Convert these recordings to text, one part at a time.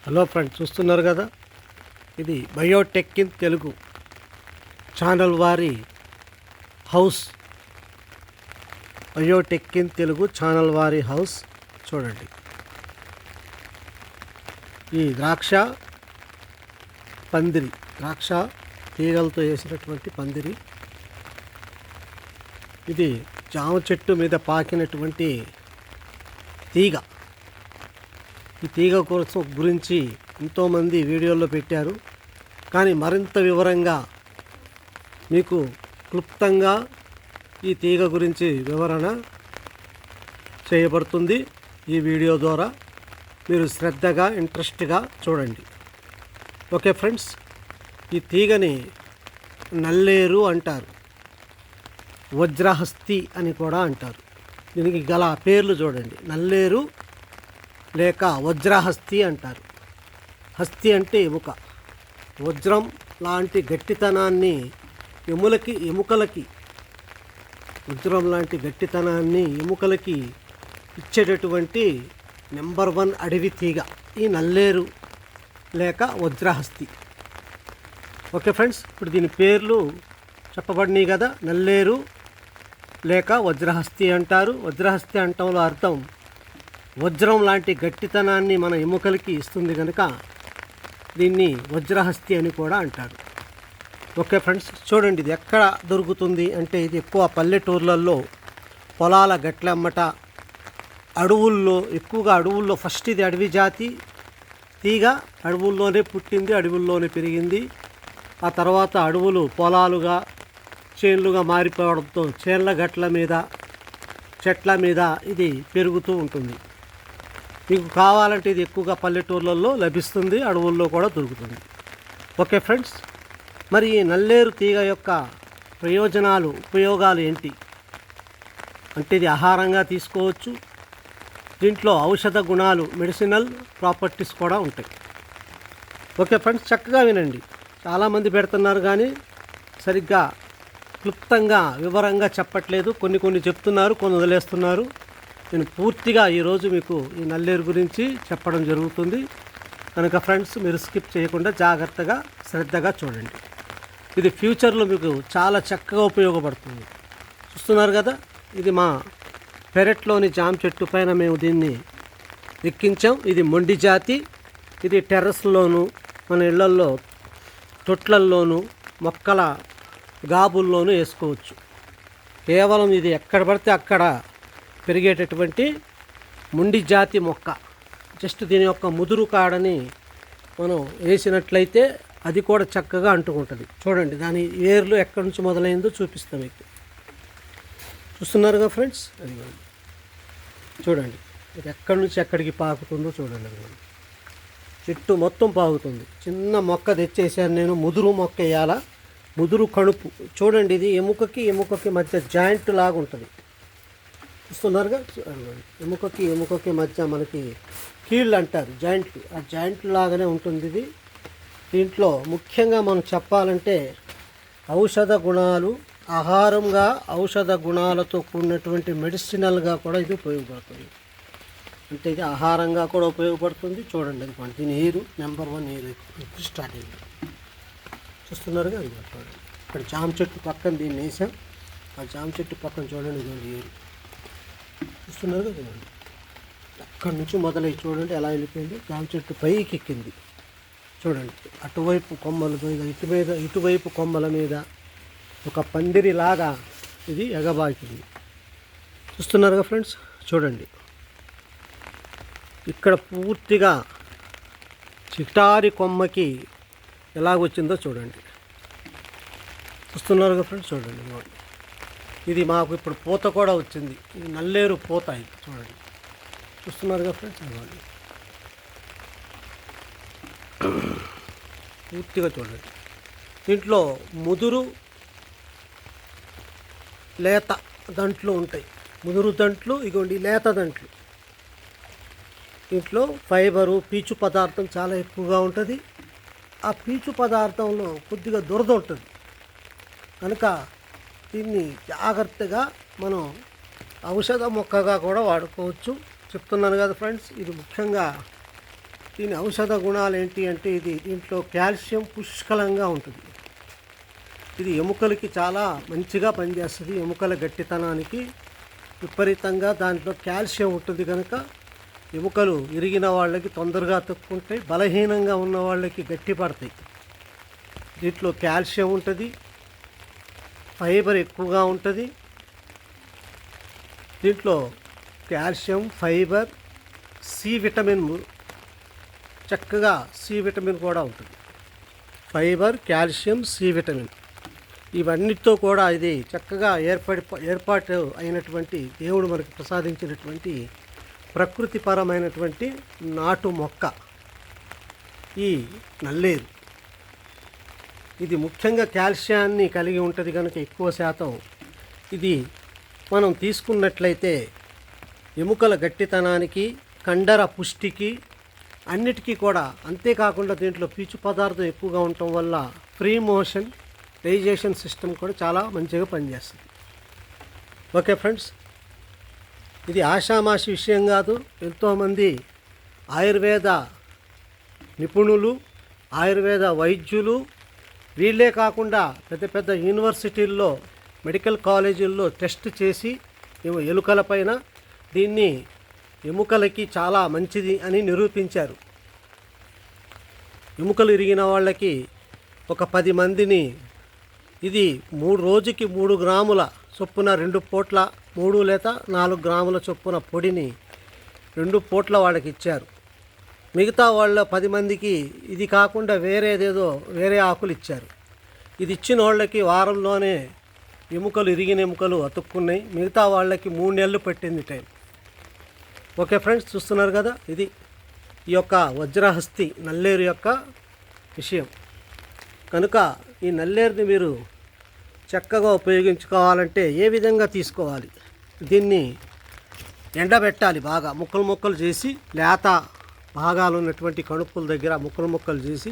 Hello friends, చూస్తున్నారు కదా, ఇది బయోటెక్ ఇన్ తెలుగు ఛానల్ వారి house. Biotech in Telugu channel వారి హౌస్ చూడండి. ఈ ద్రాక్ష పందిరి, ద్రాక్ష తీగలతో వేసినటువంటి పందిరి. ఇది జామ చెట్టు మీద పాకినటువంటి తీగ. ఈ తీగ గురించి ఎంతోమంది వీడియోల్లో పెట్టారు, కానీ మరింత వివరంగా మీకు క్లుప్తంగా ఈ తీగ గురించి వివరణ చేయబడుతుంది. ఈ వీడియో ద్వారా మీరు శ్రద్ధగా ఇంట్రెస్ట్గా చూడండి. ఓకే ఫ్రెండ్స్, ఈ తీగని నల్లేరు అంటారు, వజ్రహస్తి అని కూడా అంటారు. దీనికి గల పేర్లు చూడండి. నల్లేరు లేక వజ్రహస్తి అంటారు. హస్తి అంటే ఎముక. వజ్రం లాంటి గట్టితనాన్ని ఎముకలకి వజ్రం లాంటి గట్టితనాన్ని ఎముకలకి ఇచ్చేటటువంటి నెంబర్ 1 అడవి తీగ ఈ నల్లేరు లేక వజ్రహస్తి. ఓకే ఫ్రెండ్స్, ఇప్పుడు దీని పేర్లు చెప్పబడినాయి కదా. నల్లేరు లేక వజ్రహస్తి అంటారు. వజ్రహస్తి అంటంలో అర్థం వజ్రం లాంటి గట్టితనాన్ని మన ఎముకలకి ఇస్తుంది కనుక దీన్ని వజ్రహస్తి అని కూడా అంటారు. ఓకే ఫ్రెండ్స్, చూడండి ఇది ఎక్కడ దొరుకుతుంది అంటే, ఇది ఎక్కువ పల్లెటూర్లలో పొలాల గట్లమ్మట, అడవుల్లో, ఎక్కువగా అడవుల్లో. ఫస్ట్ ఇది అడవి జాతి తీగ, అడవుల్లోనే పుట్టింది, అడవుల్లోనే పెరిగింది. ఆ తర్వాత అడవులు పొలాలుగా చేన్లుగా మారిపోవడంతో చేన్ల గట్ల మీద, చెట్ల మీద ఇది పెరుగుతూ ఉంటుంది. మీకు కావాలంటే ఇది ఎక్కువగా పల్లెటూర్లలో లభిస్తుంది, అడవుల్లో కూడా దొరుకుతుంది. ఓకే ఫ్రెండ్స్, మరి ఈ నల్లేరు తీగ యొక్క ఉపయోగాలు ఏంటి అంటే, ఇది ఆహారంగా తీసుకోవచ్చు. దీంట్లో ఔషధ గుణాలు, మెడిసినల్ ప్రాపర్టీస్ కూడా ఉంటాయి. ఓకే ఫ్రెండ్స్, చక్కగా వినండి. చాలామంది పెడుతున్నారు కానీ సరిగ్గా క్లుప్తంగా వివరంగా చెప్పట్లేదు. కొన్ని చెప్తున్నారు, కొన్ని వదిలేస్తున్నారు. నేను పూర్తిగా ఈరోజు మీకు ఈ నల్లేరు గురించి చెప్పడం జరుగుతుంది కనుక ఫ్రెండ్స్, మీరు స్కిప్ చేయకుండా జాగ్రత్తగా శ్రద్ధగా చూడండి. ఇది ఫ్యూచర్లో మీకు చాలా చక్కగా ఉపయోగపడుతుంది. చూస్తున్నారు కదా, ఇది మా పెరట్లోని జామ చెట్టు పైన మేము దీన్ని ఎక్కించాం. ఇది మొండి జాతి. ఇది టెర్రస్లోను, మన ఇళ్లల్లో తొట్లల్లోనూ, మొక్కల గాబుల్లోనూ వేసుకోవచ్చు. కేవలం ఇది ఎక్కడ పడితే అక్కడ పెరిగేటటువంటి మొండి జాతి మొక్క. జస్ట్ దీని యొక్క ముదురు కాడని మనం వేసినట్లయితే అది కూడా చక్కగా అంటుకుంటుంది. చూడండి, దాని వేర్లు ఎక్కడి నుంచి మొదలైందో చూపిస్తాం మీకు. చూస్తున్నారుగా ఫ్రెండ్స్, అది చూడండి, ఇది ఎక్కడి నుంచి ఎక్కడికి పాకుతుందో చూడండి. అది చెట్టు మొత్తం పాకుతుంది. చిన్న మొక్క తెచ్చేసాను నేను, ముదురు మొక్క వేయాలా, ముదురు కణుపు. చూడండి, ఇది ఎముకకి మధ్య జాయింట్ లాగా ఉంటుంది. చూస్తున్నారుగా, ఎముకకి మధ్య మనకి కీళ్ళు అంటారు, జాయింట్లు. ఆ జాయింట్లు లాగానే ఉంటుంది ఇది. దీంట్లో ముఖ్యంగా మనం చెప్పాలంటే ఔషధ గుణాలు, ఆహారంగా ఔషధ గుణాలతో కూడినటువంటి మెడిసినల్గా కూడా ఇది ఉపయోగపడుతుంది. అంటే ఇది ఆహారంగా కూడా ఉపయోగపడుతుంది. చూడండి, అది దీని ఏరు నెంబర్ 1 ఏరు ఇప్పుడు స్టార్ట్ అయింది. చూస్తున్నారుగా, ఇది చూడండి. ఇక్కడ జామ చెట్టు పక్కన దీన్ని వేసాం. ఆ జామ చెట్టు పక్కన చూడండి, ఇదిగోండి ఏరు. చూస్తున్నారు కదా, అక్కడి నుంచి మొదలై చూడండి ఎలా వెళ్ళిపోయింది. జామ చెట్టు పైకి ఎక్కింది. చూడండి, అటువైపు కొమ్మల మీద, ఇటువైపు కొమ్మల మీద ఒక పందిరిలాగా ఇది ఎగబాకింది. చూస్తున్నారుగా ఫ్రెండ్స్, చూడండి ఇక్కడ పూర్తిగా చిటారి కొమ్మకి ఎలాగొచ్చిందో చూడండి. చూస్తున్నారుగా ఫ్రెండ్స్, చూడండి. ఇది మాకు ఇప్పుడు పూత కూడా వచ్చింది. ఇది నల్లేరు పూత. ఇది చూడండి, చూస్తున్నారుగా ఫ్రెండ్స్, ఇవ్వండి పూర్తిగా చూడండి. దీంట్లో ముదురు లేత దంట్లు ఉంటాయి. ముదురు దంట్లు, ఇగోండి లేత దంట్లు. దీంట్లో ఫైబరు, పీచు పదార్థం చాలా ఎక్కువగా ఉంటుంది. ఆ పీచు పదార్థంలో కొద్దిగా దురద ఉంటుంది కనుక దీన్ని జాగ్రత్తగా మనం ఔషధ మొక్కగా కూడా వాడుకోవచ్చు. చెప్తున్నాను కదా ఫ్రెండ్స్, ఇది ముఖ్యంగా దీని ఔషధ గుణాలు ఏంటి అంటే దీంట్లో కాల్షియం పుష్కలంగా ఉంటుంది. ఇది ఎముకలకి చాలా మంచిగా పనిచేస్తుంది. ఎముకల గట్టితనానికి విపరీతంగా దాంట్లో కాల్షియం ఉంటుంది కనుక ఎముకలు ఇరిగిన వాళ్ళకి తొందరగా తొక్కుంటాయి, బలహీనంగా ఉన్న వాళ్ళకి గట్టిపడతాయి. దీంట్లో కాల్షియం ఉంటుంది, ఫైబర్ ఎక్కువగా ఉంటుంది. దీంట్లో కాల్షియం, ఫైబర్, సి విటమిన్, చక్కగా సి విటమిన్ కూడా ఉంటుంది. ఫైబర్, కాల్షియం, సి విటమిన్ ఇవన్నిటితో కూడా ఇది చక్కగా ఏర్పాటు అయినటువంటి దేవుడు మనకు ప్రసాదించినటువంటి ప్రకృతిపరమైనటువంటి నాటు మొక్క ఈ నల్లేరు. ఇది ముఖ్యంగా కాల్షియాన్ని కలిగి ఉంటుంది కనుక ఎక్కువ శాతం ఇది మనం తీసుకున్నట్లయితే ఎముకల గట్టితనానికి, కండర పుష్టికి, అన్నిటికీ కూడా, అంతేకాకుండా దీంట్లో పీచు పదార్థం ఎక్కువగా ఉండటం వల్ల ఫ్రీ మోషన్, డైజెషన్ సిస్టమ్ కూడా చాలా మంచిగా పనిచేస్తుంది. ఓకే ఫ్రెండ్స్, ఇది ఆషామాషి విషయం కాదు. ఎంతోమంది ఆయుర్వేద నిపుణులు, ఆయుర్వేద వైద్యులు, వీళ్ళే కాకుండా పెద్ద పెద్ద యూనివర్సిటీల్లో, మెడికల్ కాలేజీల్లో టెస్ట్ చేసి ఎలుకలపైన దీన్ని ఎముకలకి చాలా మంచిది అని నిరూపించారు. ఎముకలు ఇరిగిన వాళ్ళకి ఒక 10 మందిని ఇది 3 రోజుకి 3 గ్రాముల చొప్పున 2 పూట్ల 3 లేదా 4 గ్రాముల చొప్పున పొడిని 2 పూట్ల వాళ్ళకి ఇచ్చారు. మిగతా వాళ్ళ 10 మందికి ఇది కాకుండా వేరే ఆకులు ఇచ్చారు. ఇది ఇచ్చిన వాళ్ళకి వారంలోనే ఇరిగిన ఎముకలు అతుక్కున్నాయి. మిగతా వాళ్ళకి 3 నెలలు పట్టింది టైం. ఓకే ఫ్రెండ్స్, చూస్తున్నారు కదా, ఇది ఈ యొక్క వజ్రహస్తి నల్లేరు యొక్క విషయం. కనుక ఈ నల్లేరుని మీరు చక్కగా ఉపయోగించుకోవాలంటే ఏ విధంగా తీసుకోవాలి? దీన్ని ఎండబెట్టాలి, బాగా ముక్కలు చేసి, లేత భాగాలు ఉన్నటువంటి కణుపుల దగ్గర ముక్కలు చేసి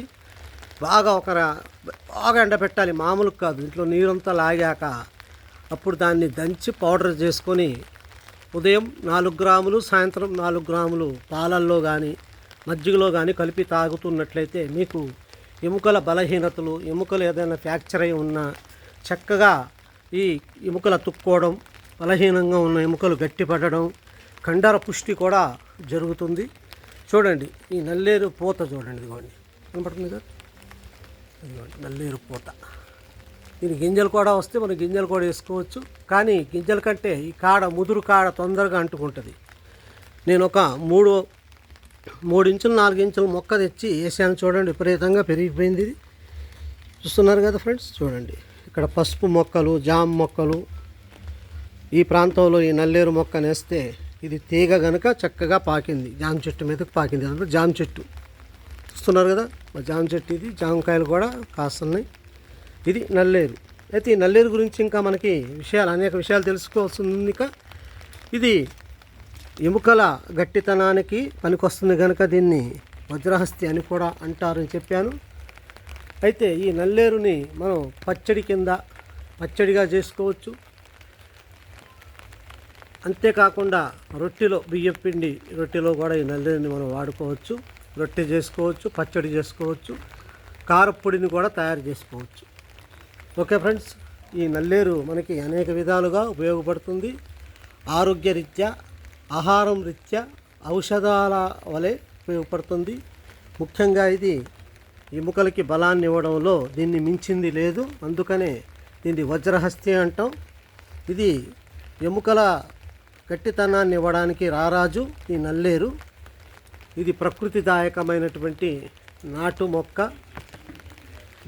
బాగా ఎండబెట్టాలి. మామూలు కాదు, ఇంట్లో నీరంతా లాగాక అప్పుడు దాన్ని దంచి పౌడర్ చేసుకొని ఉదయం 4 గ్రాములు, సాయంత్రం 4 గ్రాములు పాలల్లో కానీ మజ్జిగలో కానీ కలిపి తాగుతున్నట్లయితే మీకు ఎముకల బలహీనతలు, ఎముకలు ఏదైనా ఫ్రాక్చర్ అయి ఉన్నా చక్కగా ఈ ఎముకలు అతుక్కోవడం, బలహీనంగా ఉన్న ఎముకలు గట్టిపడడం, కండర పుష్టి కూడా జరుగుతుంది. చూడండి, ఈ నల్లేరు పూత చూడండి, ఇదిగోండి, కనపడుతుంది కదా, ఇదిగోండి నల్లేరు పూత. దీని గింజలు కూడా వస్తే మనం గింజలు కూడా వేసుకోవచ్చు. కానీ గింజల కంటే ఈ ముదురు కాడ తొందరగా అంటుకుంటుంది. నేను ఒక 3 ఇంచులు 4 ఇంచుల మొక్క తెచ్చి వేసాను. చూడండి, విపరీతంగా పెరిగిపోయింది. ఇది చూస్తున్నారు కదా ఫ్రెండ్స్, చూడండి, ఇక్కడ పసుపు మొక్కలు, జామ మొక్కలు, ఈ ప్రాంతంలో ఈ నల్లేరు మొక్క నేస్తే ఇది తీగ గనుక చక్కగా పాకింది, జామ చెట్టు మీదకి పాకింది. అంటే జామ చెట్టు చూస్తున్నారు కదా, జామ చెట్టు ఇది. జామకాయలు కూడా కాస్తున్నాయి. ఇది నల్లేరు. అయితే ఈ నల్లేరు గురించి ఇంకా మనకి అనేక విషయాలు తెలుసుకోవాల్సింది. ఇది ఎముకల గట్టితనానికి పనికొస్తుంది కనుక దీన్ని వజ్రహస్తి అని కూడా అంటారని చెప్పాను. అయితే ఈ నల్లేరుని మనం పచ్చడిగా చేసుకోవచ్చు. అంతేకాకుండా బియ్యం పిండి రొట్టెలో కూడా ఈ నల్లేరుని మనం వాడుకోవచ్చు. రొట్టె చేసుకోవచ్చు, పచ్చడి చేసుకోవచ్చు, కారపొడిని కూడా తయారు చేసుకోవచ్చు. ఓకే ఫ్రెండ్స్, ఈ నల్లేరు మనకి అనేక విధాలుగా ఉపయోగపడుతుంది. ఆరోగ్యరీత్యా, ఆహారం రీత్యా, ఔషధాల వలె ఉపయోగపడుతుంది. ముఖ్యంగా ఇది ఎముకలకి బలాన్ని ఇవ్వడంలో దీన్ని మించింది లేదు. అందుకనే దీన్ని వజ్రహస్తి అంటాం. ఇది ఎముకల గట్టితనాన్ని ఇవ్వడానికి రారాజు ఈ నల్లేరు. ఇది ప్రకృతిదాయకమైనటువంటి నాటు మొక్క.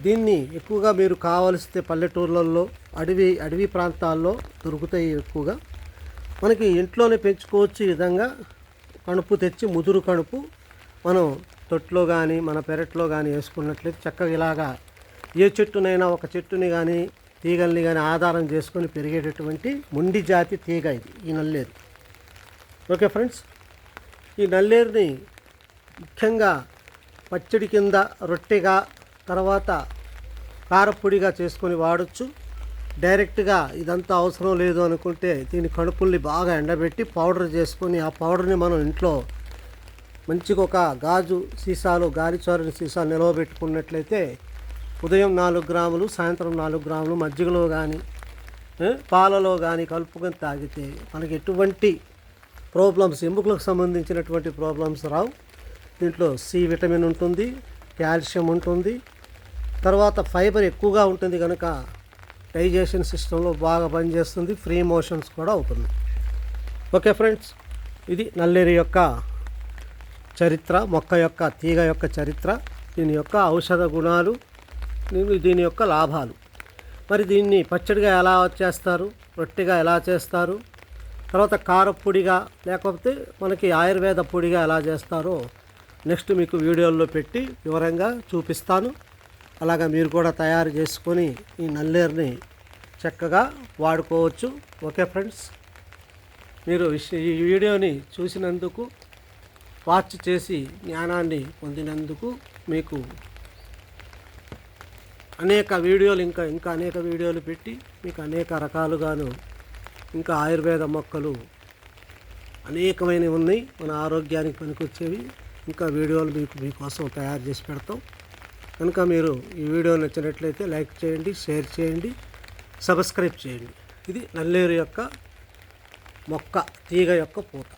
దీన్ని ఎక్కువగా మీరు కావలిస్తే పల్లెటూర్లలో, అడవి ప్రాంతాల్లో దొరుకుతాయి ఎక్కువగా. మనకి ఇంట్లోనే పెంచుకోవచ్చు. ఈ విధంగా కణుపు తెచ్చి, ముదురు కణుపు మనం తొట్లో కానీ మన పెరట్లో కానీ వేసుకున్నట్లయితే చక్కగా ఇలాగా ఏ చెట్టునైనా ఒక చెట్టుని కానీ తీగల్ని కానీ ఆధారం చేసుకొని పెరిగేటటువంటి మొండి జాతి తీగ ఇది, ఈ నల్లేరు. ఓకే ఫ్రెండ్స్, ఈ నల్లేరుని ముఖ్యంగా పచ్చడి కింద, రొట్టెగా, తర్వాత కారపొడిగా చేసుకొని వాడచ్చు. డైరెక్ట్గా ఇదంతా అవసరం లేదు అనుకుంటే దీని కణుపుల్ని బాగా ఎండబెట్టి పౌడర్ చేసుకొని ఆ పౌడర్ని మనం ఇంట్లో మంచిగా ఒక గాజు సీసాలు గాలి చోరని సీసాలు నిలవబెట్టుకున్నట్లయితే ఉదయం 4 గ్రాములు సాయంత్రం 4 గ్రాములు మజ్జిగలో కానీ పాలలో కానీ కలుపుకొని తాగితే మనకి ఎటువంటి ప్రాబ్లమ్స్ ఎముకలకు సంబంధించినటువంటి ప్రాబ్లమ్స్ రావు. దీంట్లో సి విటమిన్ ఉంటుంది, కాల్షియం ఉంటుంది, తర్వాత ఫైబర్ ఎక్కువగా ఉంటుంది కనుక డైజెషన్ సిస్టంలో బాగా పనిచేస్తుంది, ఫ్రీ మోషన్స్ కూడా అవుతుంది. ఓకే ఫ్రెండ్స్, ఇది నల్లేరు యొక్క చరిత్ర, మొక్క యొక్క తీగ యొక్క చరిత్ర, దీని యొక్క ఔషధ గుణాలు, దీని యొక్క లాభాలు. మరి దీన్ని పచ్చడిగా ఎలా చేస్తారు, రొట్టెగా ఎలా చేస్తారు, తర్వాత కారపొడిగా లేకపోతే మనకి ఆయుర్వేద పొడిగా ఎలా చేస్తారో నెక్స్ట్ మీకు వీడియోల్లో పెట్టి వివరంగా చూపిస్తాను. అలాగా మీరు కూడా తయారు చేసుకొని ఈ నల్లేరుని చక్కగా వాడుకోవచ్చు. ఓకే ఫ్రెండ్స్, మీరు ఈ వీడియోని చూసినందుకు, వాచ్ చేసి జ్ఞానాన్ని పొందినందుకు మీకు అనేక వీడియోలు ఇంకా అనేక వీడియోలు పెట్టి మీకు అనేక రకాలుగాను ఇంకా ఆయుర్వేద మొక్కలు అనేకమైనవి ఉన్నాయి, మన ఆరోగ్యానికి పనికొచ్చేవి. ఇంకా వీడియోలు మీకోసం తయారు చేసి పెడతాం. కనుక మీరు ఈ వీడియో నచ్చినట్లయితే లైక్ చేయండి, షేర్ చేయండి, సబ్స్క్రైబ్ చేయండి. ఇది నల్లేరు యొక్క మొక్క తీగ యొక్క పూత.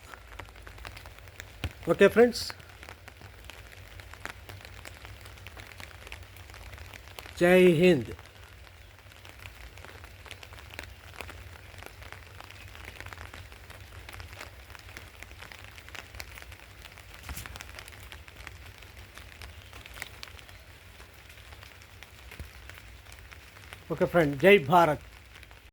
ఓకే ఫ్రెండ్స్, జై హింద్. ఓకే ఫ్రెండ్, జై భారత్.